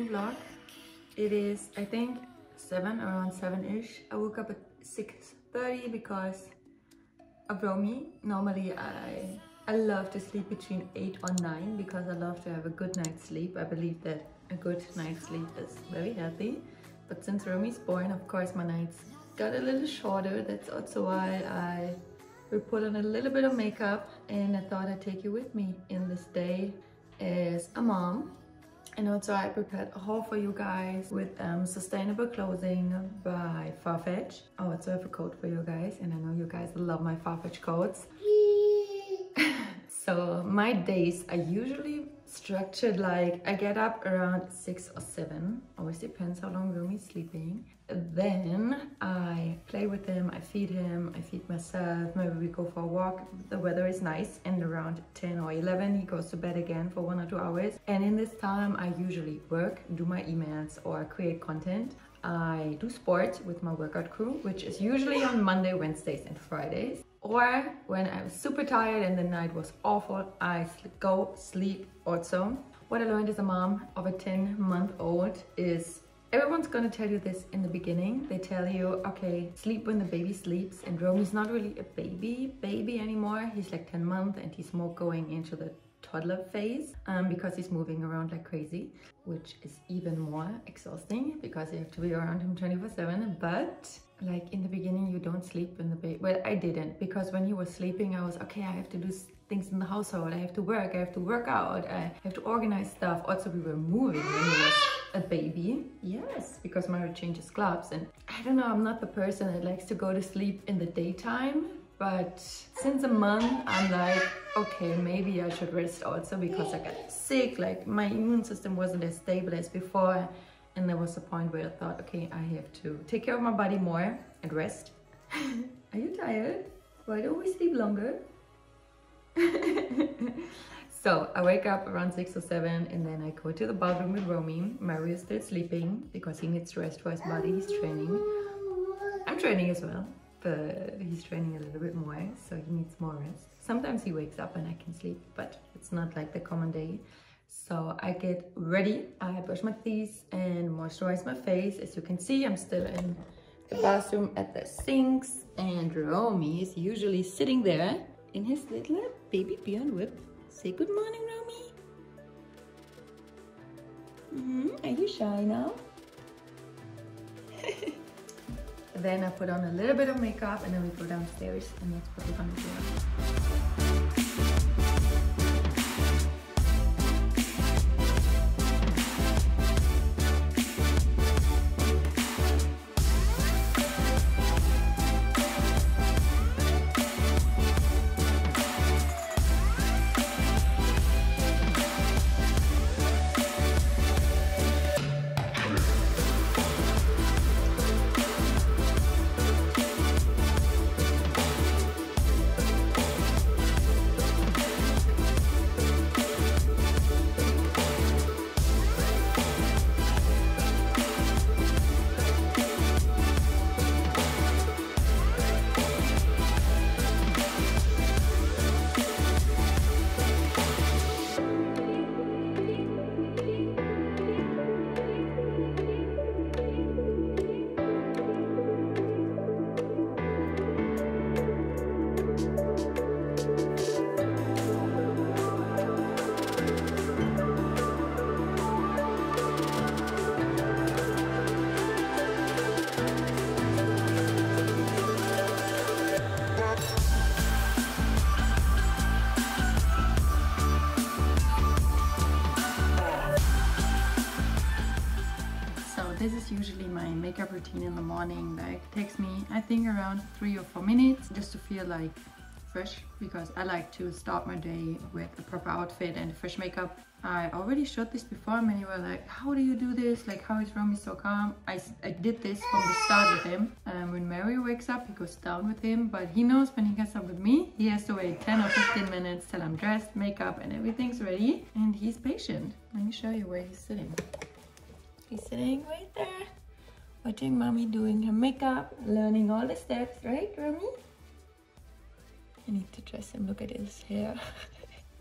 new vlog. It is, I think, around 7-ish. I woke up at 6:30 because of Romy. Normally I love to sleep between 8 or 9 because I love to have a good night's sleep. I believe that a good night's sleep is very healthy. But since Romy's born, of course, my nights got a little shorter. That's also why I will put on a little bit of makeup, and I thought I'd take you with me in this day as a mom. And also I prepared a haul for you guys with sustainable clothing by Farfetch. I also have a code for you guys, and I know you guys love my Farfetch codes. So my days are usually structured like I get up around 6 or 7. Always depends how long Romy's sleeping. Then I play with him, I feed myself, maybe we go for a walk. The weather is nice, and around 10 or 11 he goes to bed again for 1 or 2 hours. And in this time I usually work, do my emails or create content. I do sports with my workout crew, which is usually on Monday, Wednesdays and Fridays. Or when I'm super tired and the night was awful, I go sleep also. What I learned as a mom of a 10-month-old is everyone's gonna tell you this in the beginning. They tell you, okay, sleep when the baby sleeps, and Romy's not really a baby anymore. He's like 10 months and he's more going into the toddler phase because he's moving around like crazy, which is even more exhausting because you have to be around him 24/7. But like in the beginning, you don't sleep when the baby, well, I didn't, because when he was sleeping I was okay, I have to do things in the household, I have to work, I have to work out, I have to organize stuff. Also, we were moving when he was a baby. Yes, because Mary changes clubs, and I don't know, I'm not the person that likes to go to sleep in the daytime. But since a month, I'm like, okay, maybe I should rest also because I got sick. Like my immune system wasn't as stable as before. And there was a point where I thought, okay, I have to take care of my body more and rest. Are you tired? Why don't we sleep longer? So I wake up around 6 or 7 and then I go to the bathroom with Romy. Mary is still sleeping because he needs rest for his body. He's training. I'm training as well, but he's training a little bit more, so he needs more rest. Sometimes he wakes up and I can sleep, but it's not like the common day. So I get ready, I brush my teeth and moisturize my face. As you can see, I'm still in the bathroom at the sinks, and Romy is usually sitting there in his little baby beyond whip. Say good morning, Romy. Are you shy now? Then I put on a little bit of makeup and then we go downstairs, and that's what we're gonna do. This is usually my makeup routine in the morning. Like, it takes me, I think, around 3 or 4 minutes just to feel like fresh, because I like to start my day with a proper outfit and fresh makeup. I already showed this before. Many were like, how do you do this? Like, how is Romy so calm? I did this from the start with him. When Mary wakes up, he goes down with him, but he knows when he gets up with me, he has to wait 10 or 15 minutes till I'm dressed, makeup and everything's ready, and he's patient. Let me show you where he's sitting. He's sitting right there, watching Mommy doing her makeup, learning all the steps, right, Romy? I need to dress him. Look at his hair.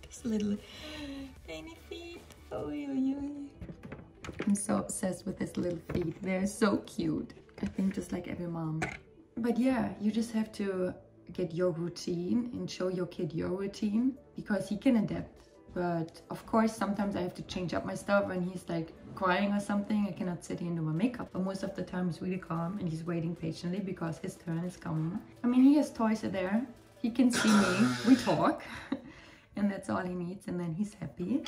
His little tiny feet. Oh, I'm so obsessed with his little feet. They're so cute. I think just like every mom. But yeah, you just have to get your routine and show your kid your routine because he can adapt. But of course, sometimes I have to change up my stuff when he's like crying or something. I cannot sit here and do my makeup. But most of the time he's really calm and he's waiting patiently because his turn is coming. I mean, he has toys there. He can see me. We talk. And that's all he needs. And then he's happy.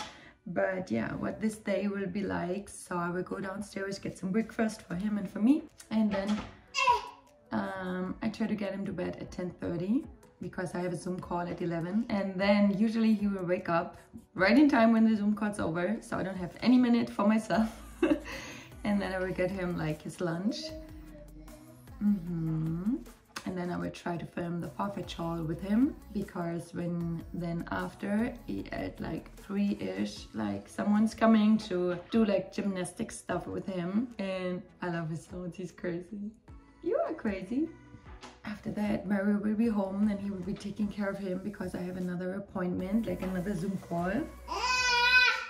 But yeah, what this day will be like. So I will go downstairs, get some breakfast for him and for me. And then I try to get him to bed at 10:30. Because I have a Zoom call at 11, and then usually he will wake up right in time when the Zoom call's over, so I don't have any minute for myself. And then I will get him like his lunch. And then I will try to film the Farfetch haul with him, because then after at like 3-ish, like someone's coming to do like gymnastic stuff with him, and I love his sounds. He's crazy. You are crazy. After that, Mario will be home and he will be taking care of him because I have another appointment, like another Zoom call.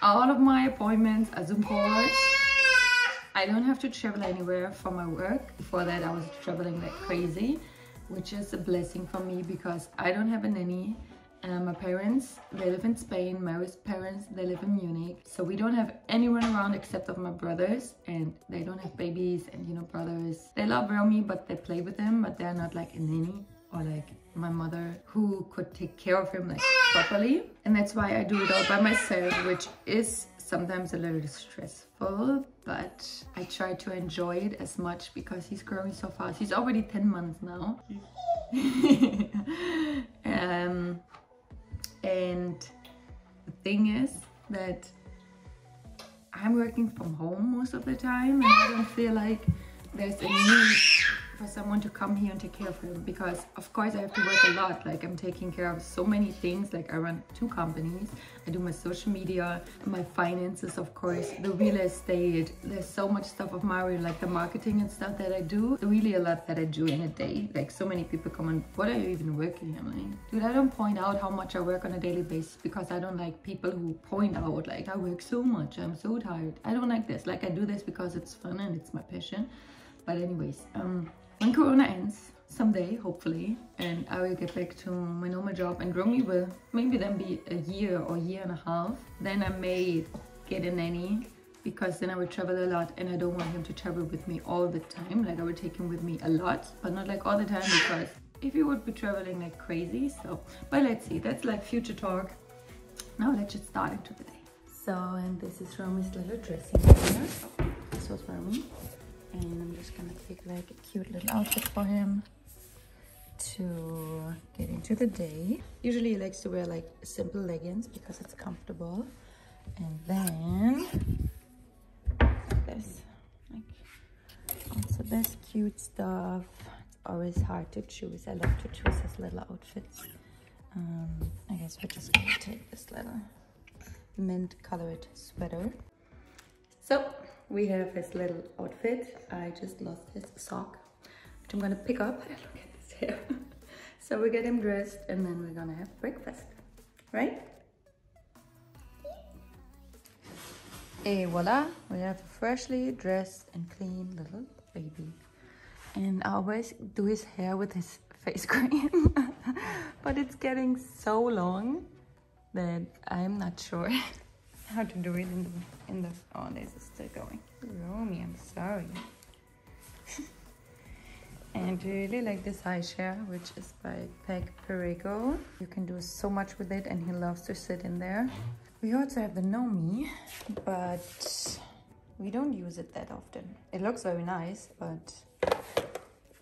All of my appointments are Zoom calls. I don't have to travel anywhere for my work. Before that, I was traveling like crazy, which is a blessing for me because I don't have a nanny. My parents, they live in Spain. Mario's parents, they live in Munich. So we don't have anyone around except of my brothers, and they don't have babies. And you know, brothers, they love Romy, but they play with him, but they're not like a nanny or like my mother who could take care of him like properly. And that's why I do it all by myself, which is sometimes a little stressful, but I try to enjoy it as much because he's growing so fast. He's already 10 months now. And the thing is that I'm working from home most of the time, and I don't feel like there's a need for someone to come here and take care of him, because of course I have to work a lot. Like, I'm taking care of so many things. Like, I run 2 companies, I do my social media, my finances, of course, the real estate. There's so much stuff of Mario, like the marketing and stuff that I do. Really a lot that I do in a day. Like, so many people come on, what are you even working? I'm like, dude, I don't point out how much I work on a daily basis, because I don't like people who point out like, I work so much, I'm so tired. I don't like this. Like, I do this because it's fun and it's my passion. But anyways, when Corona ends, someday, hopefully, and I will get back to my normal job, and Romy will maybe then be a year or year and a half, then I may get a nanny, because then I will travel a lot, and I don't want him to travel with me all the time. Like, I will take him with me a lot, but not like all the time, because if he would be traveling like crazy. So, but let's see, that's like future talk. Now let's just start into the day. So, and this is Romy's little dressing area. This was Romy. And I'm just gonna pick like a cute little outfit for him to get into the day. Usually he likes to wear like simple leggings because it's comfortable. And then this, like, also this cute stuff. It's always hard to choose. I love to choose his little outfits. I guess we're just gonna take this little mint colored sweater. So we have his little outfit. I just lost his sock, which I'm gonna pick up. Look at this hair. So we get him dressed, and then we're gonna have breakfast, right? Et voila, we have a freshly dressed and clean little baby. And I always do his hair with his face cream, but it's getting so long that I'm not sure how to do it in the oh, this is still going. Romy, I'm sorry. And I really like this high chair, which is by Terracotta. You can do so much with it, and he loves to sit in there. We also have the Nomi, but we don't use it that often. It looks very nice, but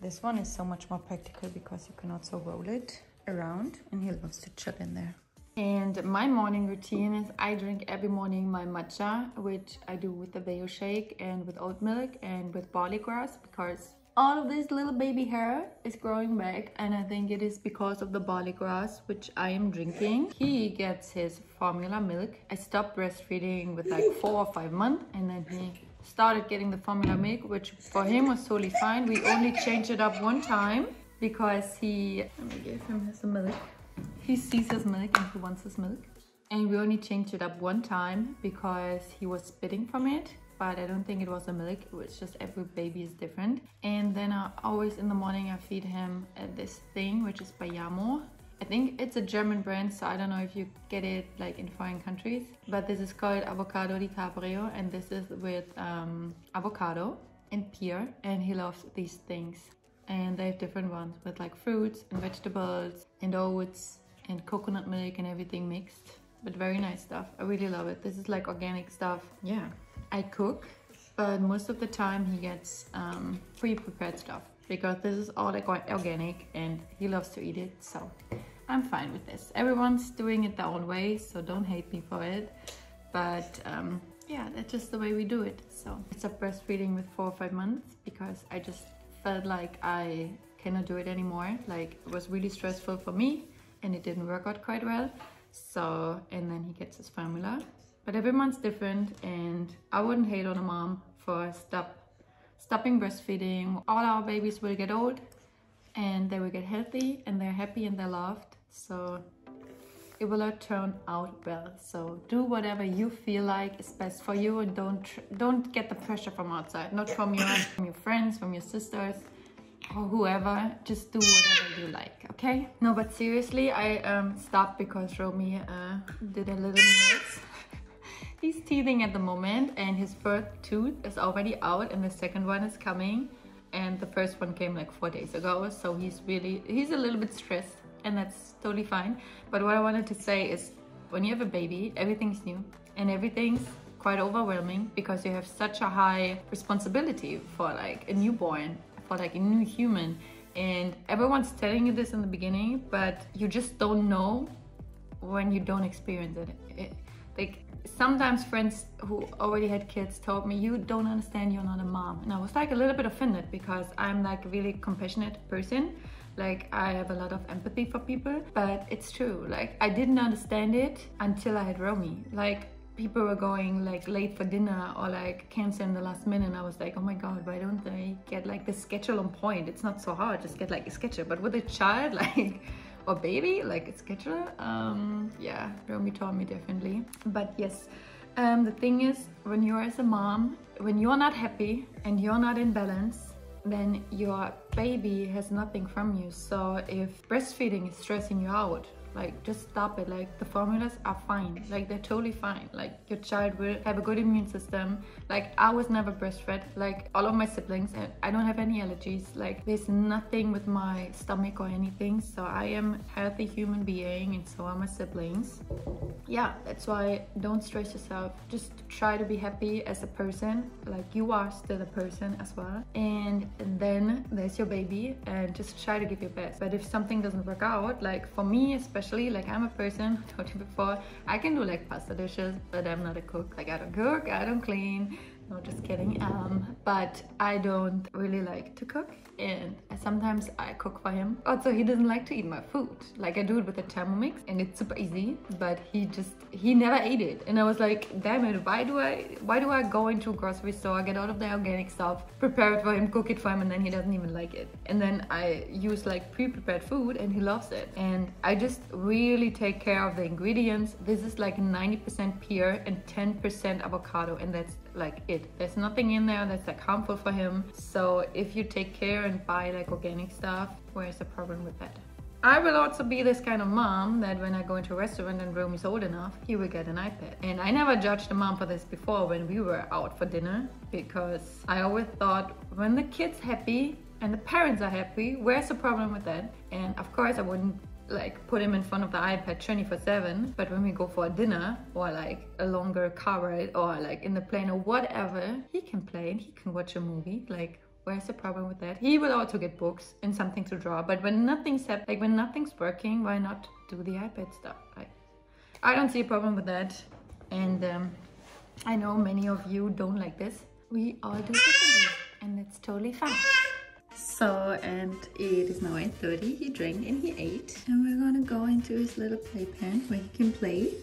this one is so much more practical because you can also roll it around, and he loves to chill in there. And my morning routine is I drink every morning my matcha, which I do with the Bayo shake and with oat milk and with barley grass, because all of this little baby hair is growing back, and I think it is because of the barley grass, which I am drinking. He gets his formula milk. I stopped breastfeeding with like 4 or 5 months, and then he started getting the formula milk, which for him was totally fine. We only changed it up one time because let me give him his milk. He sees his milk and he wants his milk. And we only changed it up one time because he was spitting from it. but I don't think it was the milk. It was just every baby is different. And then I always in the morning I feed him this thing, which is Giacomo. I think it's a German brand, so I don't know if you get it like in foreign countries. But this is called avocado di Caprio, and this is with avocado and pear, and he loves these things. And they have different ones with like fruits and vegetables and oats and coconut milk and everything mixed. But very nice stuff. I really love it. This is like organic stuff. Yeah, I cook, but most of the time he gets pre-prepared stuff, because this is all like organic and he loves to eat it, so I'm fine with this. Everyone's doing it their own way, so don't hate me for it. But yeah, that's just the way we do it. So I stopped breastfeeding with 4 or 5 months because I just felt like I cannot do it anymore. Like it was really stressful for me and it didn't work out quite well. So, and then he gets his formula. But everyone's different, and I wouldn't hate on a mom for stopping breastfeeding. All our babies will get old and they will get healthy and they're happy and they're loved. So it will all turn out well. So do whatever you feel like is best for you, and don't get the pressure from outside, not from your friends, from your sisters or whoever. Just do whatever you like, okay? No, but seriously, I stopped because Romy did a little mess. He's teething at the moment, and his first tooth is already out and the second one is coming, and the first one came like 4 days ago. So he's a little bit stressed, and that's totally fine. But what I wanted to say is, when you have a baby, everything's new and everything's quite overwhelming, because you have such a high responsibility for like a newborn, for like a new human. And everyone's telling you this in the beginning, but you just don't know when you don't experience it. Like sometimes friends who already had kids told me, you don't understand, you're not a mom. And I was like a little bit offended, because I'm like a really compassionate person. Like I have a lot of empathy for people, but it's true. Like I didn't understand it until I had Romy. Like people were going like late for dinner or like cancel in the last minute, and I was like, oh my god, why don't they get like the schedule on point? It's not so hard, just get like a schedule. But with a child, like, or baby, like a schedule, yeah, Romy told me differently. But yes, the thing is, when you're as a mom, when you're not happy and you're not in balance, then your baby has nothing from you. So if breastfeeding is stressing you out, like just stop it. Like the formulas are fine, like they're totally fine. Like your child will have a good immune system. Like I was never breastfed, like all of my siblings, and I don't have any allergies. Like there's nothing with my stomach or anything, so I am a healthy human being, and so are my siblings. Yeah, that's why don't stress yourself. Just try to be happy as a person, like you are still a person as well. And then there's your baby, and just try to give your best. But if something doesn't work out, like for me especially, like I'm a person, I told you before, I can do like pasta dishes, but I'm not a cook. Like I don't cook, I don't clean. No, just kidding. But I don't really like to cook, and sometimes I cook for him. Also, he doesn't like to eat my food. Like I do it with a Thermomix, and it's super easy, but he never ate it. And I was like, damn it, why do I go into a grocery store, get out of the organic stuff, prepare it for him, cook it for him, and then he doesn't even like it. And then I use like pre-prepared food, and he loves it. And I just really take care of the ingredients. This is like 90% pear and 10% avocado, and that's like it. There's nothing in there that's like harmful for him. So if you take care and buy like organic stuff, where's the problem with that? I will also be this kind of mom that when I go into a restaurant and Romy's old enough, he will get an iPad. And I never judged a mom for this before when we were out for dinner, because I always thought, when the kid's happy and the parents are happy, where's the problem with that? And of course I wouldn't like put him in front of the iPad 24/7, but when we go for a dinner or like a longer car ride or like in the plane or whatever, he can play and he can watch a movie. Like where's the problem with that? He will also get books and something to draw, but when nothing's when nothing's working, why not do the iPad stuff? Like I don't see a problem with that. And I know many of you don't like this. We all do differently, and that's totally fine. So, and it is now 8:30, he drank and he ate, and we're gonna go into his little playpen where he can play.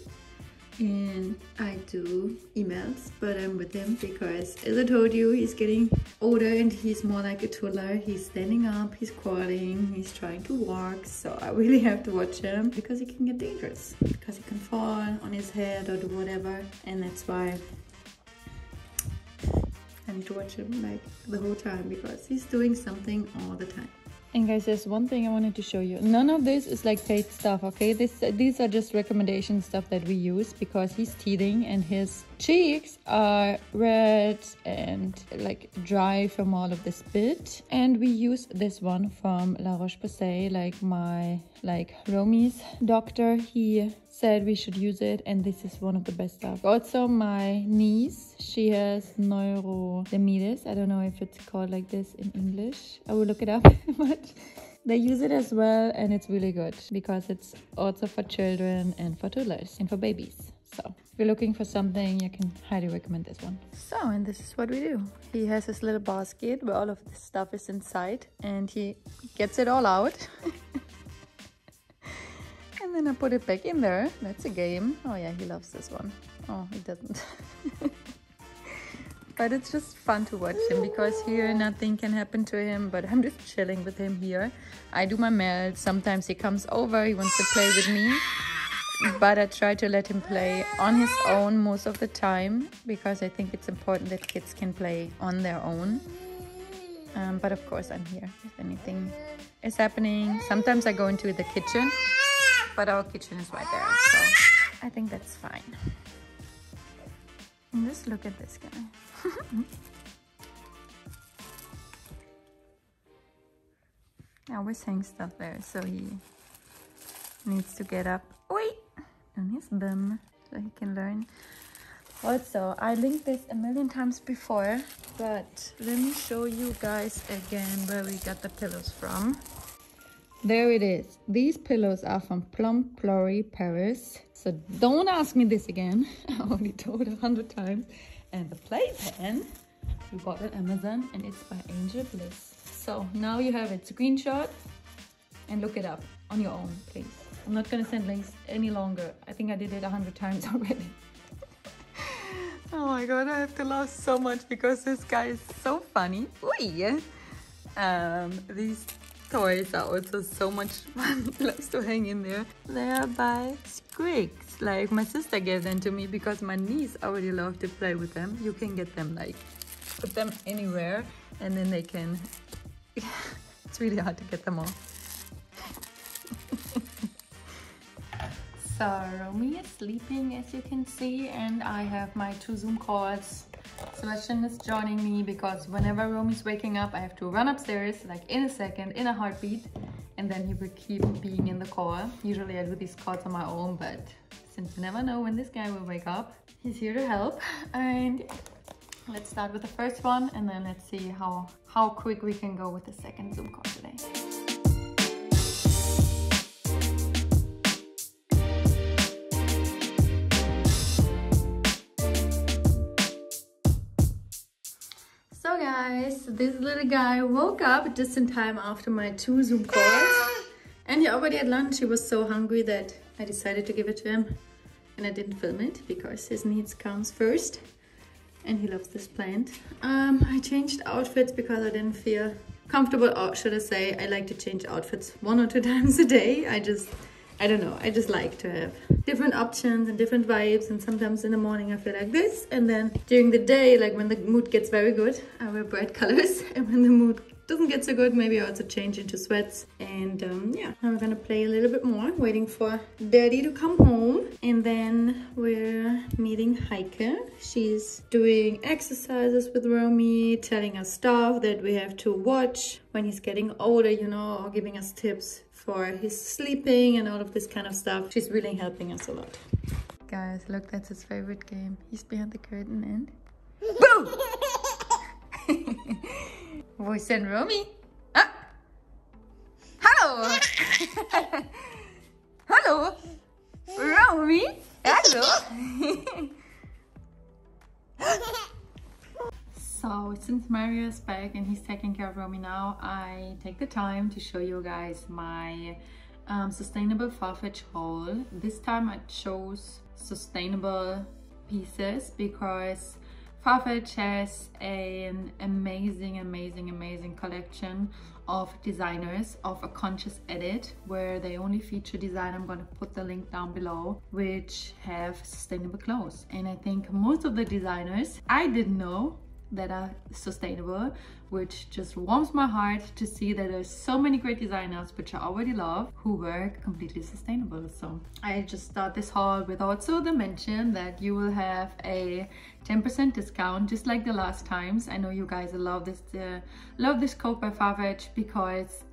And I do emails, but I'm with him because, as I told you, he's getting older and he's more like a toddler. He's standing up, he's crawling, he's trying to walk, so I really have to watch him because he can get dangerous, because he can fall on his head or do whatever. And that's why fun to watch him like the whole time because he's doing something all the time. And guys, there's one thing I wanted to show you. None of this is like paid stuff, okay? These are just recommendation stuff that we use because he's teething and his cheeks are red and like dry from all of the spit. And we use this one from La Roche-Posay, like Romy's doctor. He said we should use it, and this is one of the best stuff. Also, my niece, she has neurodermitis. I don't know if it's called like this in English. I will look it up, but they use it as well, and it's really good because it's also for children and for toddlers and for babies. So if you're looking for something, you can highly recommend this one. So, and this is what we do. He has his little basket where all of this stuff is inside, and he gets it all out. And then I put it back in there. That's a game. Oh yeah, he loves this one. Oh, he doesn't. But it's just fun to watch him because here nothing can happen to him, but I'm just chilling with him here. I do my melt. Sometimes he comes over, he wants to play with me, but I try to let him play on his own most of the time because I think it's important that kids can play on their own. But of course I'm here if anything is happening. Sometimes I go into the kitchen, but our kitchen is right there, so I think that's fine. And just look at this guy. I always hang stuff there, so he needs to get up. Wait! On his bum, so he can learn. Also, I linked this a million times before, but let me show you guys again where we got the pillows from. There it is. These pillows are from Plum Plory, Paris. So don't ask me this again. I already told 100 times. And the playpen we bought on Amazon, and it's by Angel Bliss. So now you have it screenshot and look it up on your own, please. I'm not gonna send links any longer. I think I did it 100 times already. Oh my god, I have to laugh so much because this guy is so funny. Ooh. These toys are also so much fun. He loves to hang in there. They are by Squigs. Like my sister gave them to me because my niece already loved to play with them. You can get them like, put them anywhere and then they can, it's really hard to get them off. So Romy is sleeping, as you can see, and I have my 2 Zoom calls. Sebastian is joining me because whenever Romy's waking up, I have to run upstairs like in a second, in a heartbeat, and then he will keep being in the call. Usually I do these calls on my own, but since you never know when this guy will wake up, he's here to help. And let's start with the first one, and then let's see how quick we can go with the second Zoom call today. So guys, this little guy woke up just in time after my 2 Zoom calls, and he already had lunch. He was so hungry that I decided to give it to him, and I didn't film it because his needs comes first, and he loves this plant. I changed outfits because I didn't feel comfortable, or should I say, I like to change outfits 1 or 2 times a day. I don't know, I just like to have different options and different vibes, and sometimes in the morning I feel like this, and then during the day, like when the mood gets very good, I wear bright colors, and when the mood doesn't get so good, maybe I also change into sweats. And yeah, now we're gonna play a little bit more, waiting for Daddy to come home, and then we're meeting Heike. She's doing exercises with Romy, telling us stuff that we have to watch when he's getting older, you know, or giving us tips for his sleeping and all of this kind of stuff. She's really helping us a lot. Guys, look, that's his favorite game. He's behind the curtain and boom! Voice and Romy. Ah! Hello! Hello! Romy! Hello! So since Mario is back and he's taking care of Romy now, I take the time to show you guys my sustainable Farfetch haul. This time I chose sustainable pieces because Farfetch has an amazing collection of designers of a conscious edit where they only feature design. I'm going to put the link down below, which have sustainable clothes. And I think most of the designers, I didn't know that are sustainable, which just warms my heart to see that there's so many great designers, which I already love, who work completely sustainable. So I just start this haul with also the mention that you will have a 10% discount, just like the last times. I know you guys love this code by Farfetch, because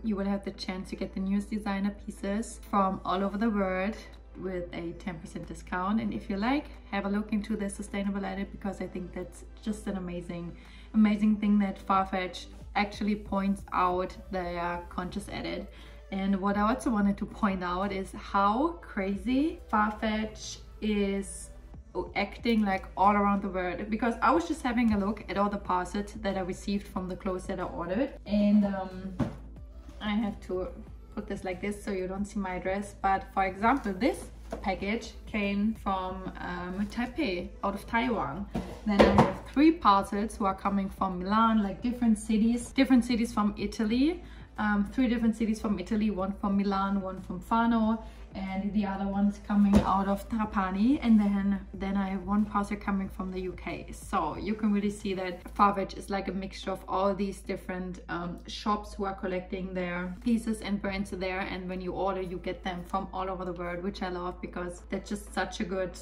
you will have the chance to get the newest designer pieces from all over the world with a 10% discount. And if you like, have a look into the sustainable edit, because I think that's just an amazing thing that Farfetch actually points out their conscious edit. And what I also wanted to point out is how crazy Farfetch is acting like all around the world, because I was just having a look at all the parcels that I received from the clothes that I ordered, and I have to put this like this so you don't see my address. But for example, this package came from Taipei, out of Taiwan. Then I have 3 parcels who are coming from Milan, like different cities from Italy. 3 different cities from Italy, one from Milan, one from Fano, and the other one's coming out of Trapani. And then I have 1 parcel coming from the UK. So you can really see that Farfetch is like a mixture of all these different shops who are collecting their pieces and brands there, and when you order, you get them from all over the world, which I love, because that's just such a good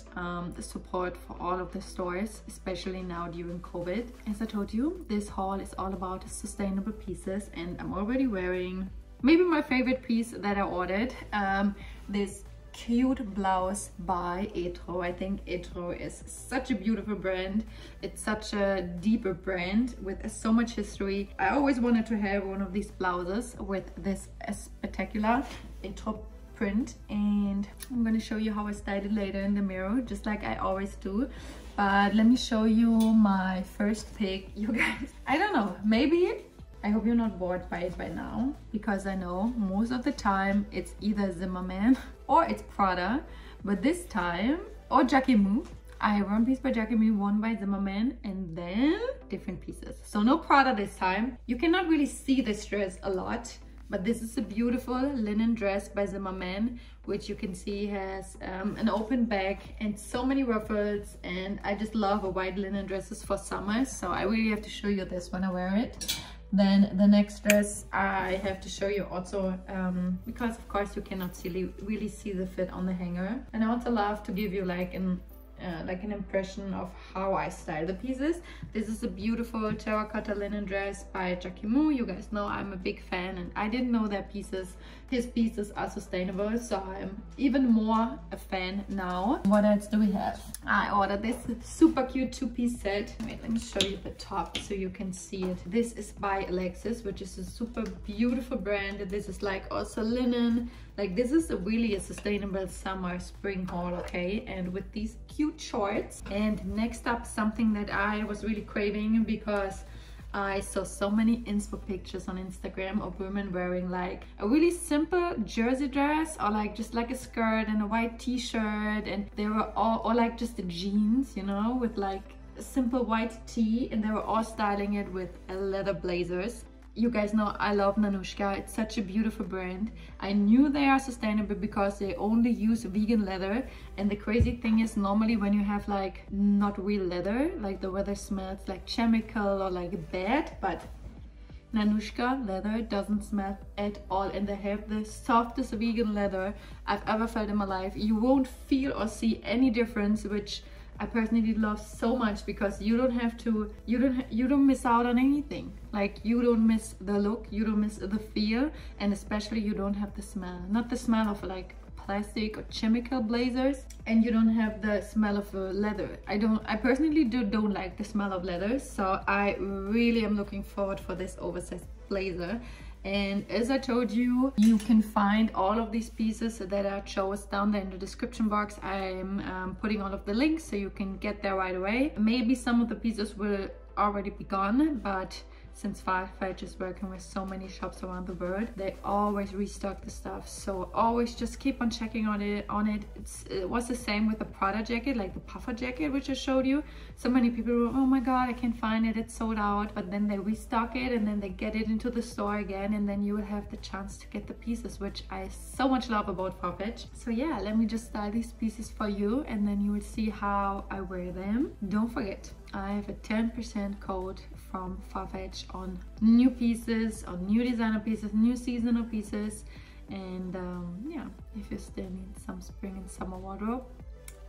support for all of the stores, especially now during COVID. As I told you, this haul is all about sustainable pieces, and I'm already wearing maybe my favorite piece that I ordered, this cute blouse by Etro. I think Etro is such a beautiful brand. It's such a deeper brand with so much history. I always wanted to have one of these blouses with this spectacular Etro print, and I'm going to show you how I styled it later in the mirror, just like I always do. But let me show you my first pick, you guys. I don't know, maybe I hope you're not bored by it by now, because I know most of the time it's either Zimmerman or it's Prada, but this time, or Giacomo. I have 1 piece by Giacomo, 1 by Zimmerman, and then different pieces. So no Prada this time. You cannot really see this dress a lot, but this is a beautiful linen dress by Zimmerman, which you can see has an open back and so many ruffles, and I just love white linen dresses for summer, so I really have to show you this when I wear it. Then the next dress I have to show you also, because of course you cannot really see the fit on the hanger, and I also love to give you like an impression of how I style the pieces. This is a beautiful terracotta linen dress by Giacomo. You guys know I'm a big fan, and I didn't know that his pieces are sustainable, so I'm even more a fan now. What else do we have? I ordered this super cute 2-piece set. Wait, let me show you the top so you can see it. This is by Alexis, which is a super beautiful brand. This is like also linen. Like, this is really a sustainable summer spring haul, okay? And with these cute shorts. And next up, something that I was really craving, because I saw so many inspo pictures on Instagram of women wearing like a really simple jersey dress, or like just like a skirt and a white t-shirt, and they were all, or like just the jeans, you know, with like a simple white tee, and they were all styling it with leather blazers. You guys know I love Nanushka. It's such a beautiful brand. I knew they are sustainable because they only use vegan leather, and the crazy thing is, normally when you have like not real leather, like the leather smells like chemical or like bad, but Nanushka leather doesn't smell at all, and they have the softest vegan leather I've ever felt in my life. You won't feel or see any difference, which I personally love so much, because you don't have to, you don't miss out on anything. Like, you don't miss the look, you don't miss the feel, and especially you don't have the smell. Not the smell of like plastic or chemical blazers, and you don't have the smell of leather. I personally don't like the smell of leather, so I really am looking forward for this oversized blazer. And as I told you, you can find all of these pieces that I chose down there in the description box. I'm putting all of the links so you can get there right away. Maybe some of the pieces will already be gone, but since Farfetch is working with so many shops around the world, they always restock the stuff, so always just keep on checking on it. It was the same with the Prada jacket, like the puffer jacket which I showed you. So many people were, oh my god, I can't find it, it's sold out, but then they restock it and then they get it into the store again, and then you will have the chance to get the pieces, which I so much love about Farfetch. So yeah, let me just style these pieces for you, and then you will see how I wear them. Don't forget, I have a 10% code from Farfetch on new pieces, on new designer pieces, new seasonal pieces. And yeah, if you still need some spring and summer wardrobe,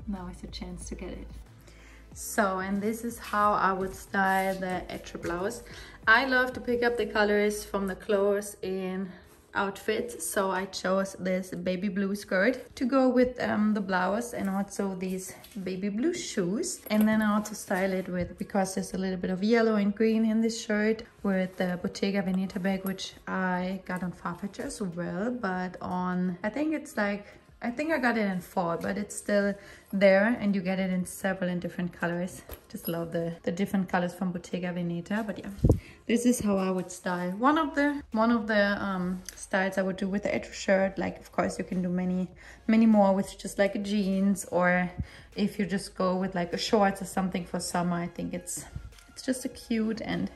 now is a chance to get it. So, and this is how I would style the extra blouse. I love to pick up the colors from the clothes in outfits, so I chose this baby blue skirt to go with the blouse, and also these baby blue shoes. And then I also style it with, because there's a little bit of yellow and green in this shirt, with the Bottega Veneta bag, which I got on Farfetch as well, but on, I think I got it in fall, but it's still there, and you get it in several and different colors. Just love the different colors from Bottega Veneta. But yeah, this is how I would style. One of the styles I would do with the extra shirt. Like, of course, you can do many more with just like a jeans, or if you just go with like a shorts or something for summer. I think it's just a cute and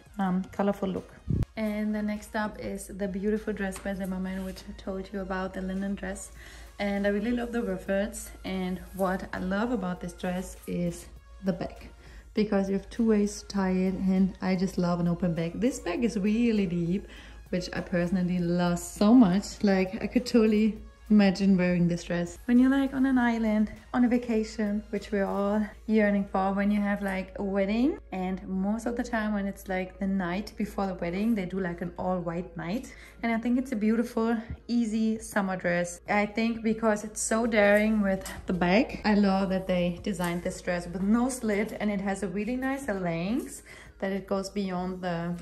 colorful look. And the next up is the beautiful dress by Zimmermann, which I told you about, the linen dress. And I really love the ruffles, and what I love about this dress is the bag, because you have two ways to tie it, and I just love an open bag. This bag is really deep, which I personally love so much. Like, I could totally imagine wearing this dress when you're like on an island, on a vacation, which we're all yearning for, when you have like a wedding. And most of the time when it's like the night before the wedding, they do like an all white night. And I think it's a beautiful, easy summer dress. I think because it's so daring with the bag. I love that they designed this dress with no slit, and it has a really nice length that it goes beyond the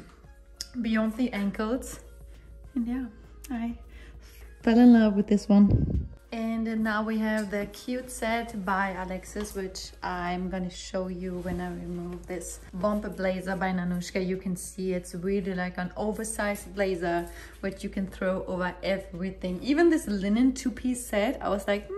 ankles. And yeah, I fell in love with this one. And now we have the cute set by Alexis, which I'm gonna show you when I remove this bomber blazer by Nanushka. You can see it's really like an oversized blazer, which you can throw over everything. Even this linen two-piece set, I was like,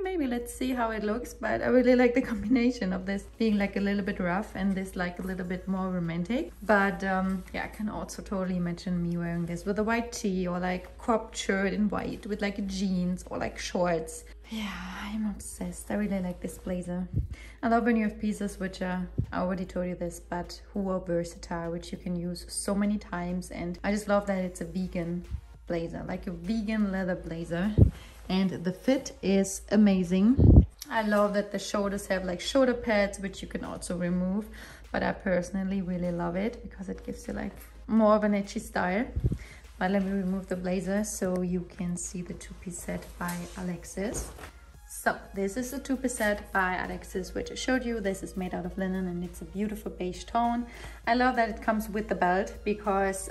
maybe let's see how it looks. But I really like the combination of this being like a little bit rough and this like a little bit more romantic. But yeah, I can also totally imagine me wearing this with a white tee, or like cropped shirt in white with like jeans or like shorts. Yeah, I'm obsessed. I really like this blazer. I love when you have pieces which are, I already told you this, but who are versatile, which you can use so many times. And I just love that it's a vegan blazer, like a vegan leather blazer. And the fit is amazing. I love that the shoulders have like shoulder pads, which you can also remove. But I personally really love it because it gives you like more of an edgy style. But let me remove the blazer so you can see the two-piece set by Alexis. So this is the two-piece set by Alexis, which I showed you. This is made out of linen, and it's a beautiful beige tone. I love that it comes with the belt, because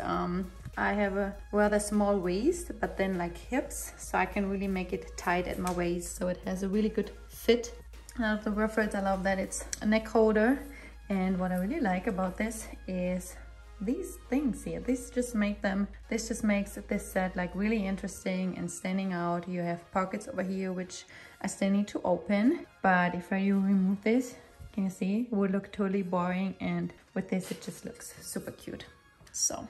I have a rather small waist, but then like hips, so I can really make it tight at my waist, so it has a really good fit. Now the ruffles, I love that it's a neck holder, and what I really like about this is these things here. This just makes this set like really interesting and standing out. You have pockets over here which I still need to open, but if you remove this, can you see, it would look totally boring, and with this it just looks super cute. So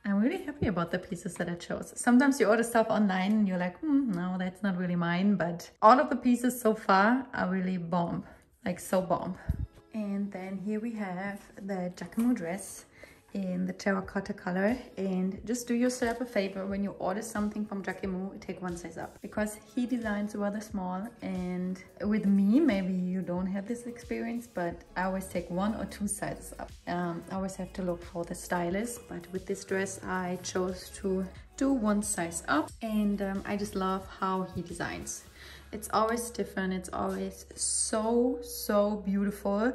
I'm really happy about the pieces that I chose. Sometimes you order stuff online and you're like, no, that's not really mine. But all of the pieces so far are really bomb, like so bomb. And then here we have the Giacomo dress in the terracotta color. And just do yourself a favor, when you order something from Giacomo, take one size up, because he designs rather small. And with me, maybe you don't have this experience, but I always take 1 or 2 sizes up. I always have to look how the style is, but with this dress I chose to do 1 size up. And I just love how he designs. It's always different, it's always so beautiful,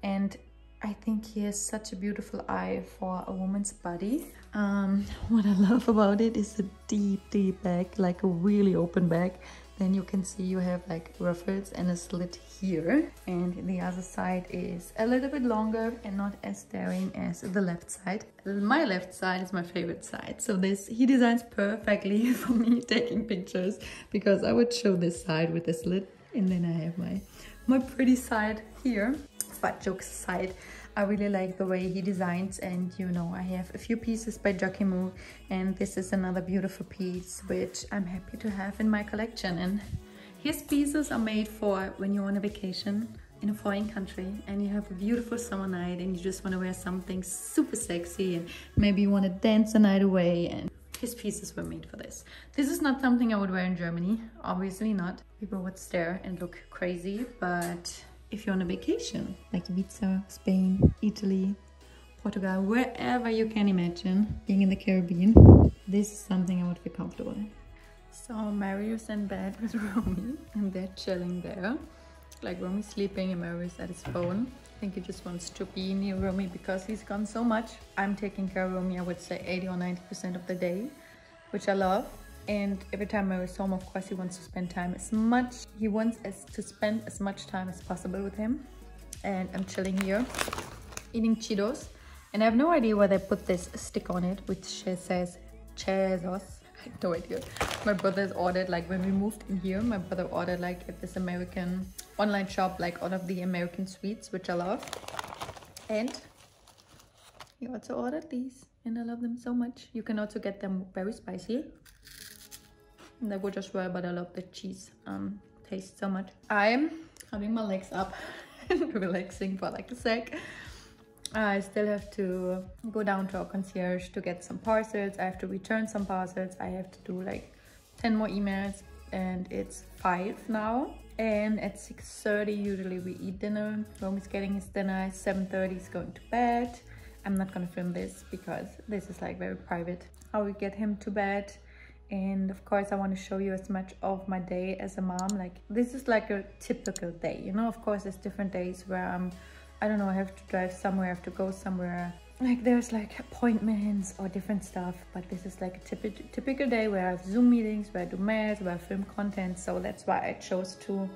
and I think he has such a beautiful eye for a woman's body. What I love about it is the deep back, like a really open back. Then you can see you have like ruffles and a slit here, and the other side is a little bit longer and not as daring as the left side. My left side is my favorite side, so this he designs perfectly for me taking pictures, because I would show this side with the slit, and then I have my pretty side here. But jokes aside, I really like the way he designs, and you know, I have a few pieces by Giacomo, and this is another beautiful piece which I'm happy to have in my collection. And his pieces are made for when you're on a vacation, in a foreign country and you have a beautiful summer night and you just want to wear something super sexy and maybe you want to dance the night away, and his pieces were made for this. This is not something I would wear in Germany, obviously not. People would stare and look crazy, but if you're on a vacation, like Ibiza, Spain, Italy, Portugal, wherever you can imagine, being in the Caribbean, this is something I would feel comfortable in. So Mario's in bed with Romy and they're chilling there. Like Romy's sleeping and Mario's at his phone. I think he just wants to be near Romy because he's gone so much. I'm taking care of Romy, I would say 80 or 90% of the day, which I love. And every time Mario's home, of course, he wants to spend time he wants us to spend as much time as possible with him. And I'm chilling here, eating Cheetos. And I have no idea why they put this stick on it, which says Cheetos. I have no idea. My brother's ordered, like when we moved in here, my brother ordered like at this American online shop, like all of the American sweets, which I love. And he also ordered these and I love them so much. You can also get them very spicy. And they would just well, but I love the cheese taste so much. I'm having my legs up and relaxing for like a sec. I still have to go down to our concierge to get some parcels. I have to return some parcels. I have to do like 10 more emails and it's 5 now. And at 6:30 usually we eat dinner. Romy's getting his dinner. 7:30 he's going to bed. I'm not gonna film this because this is like very private. How we get him to bed. And of course I want to show you as much of my day as a mom. Like this is like a typical day, you know. Of course there's different days where I don't know, I have to drive somewhere, I have to go somewhere. Like there's like appointments or different stuff, but this is like a typical day where I have Zoom meetings, where I do math, where I film content. So that's why I chose to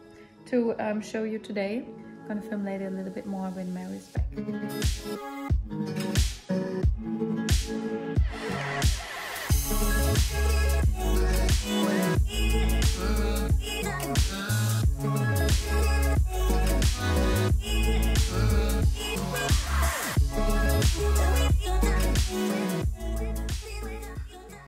show you today. I'm gonna film later a little bit more when Mary's back.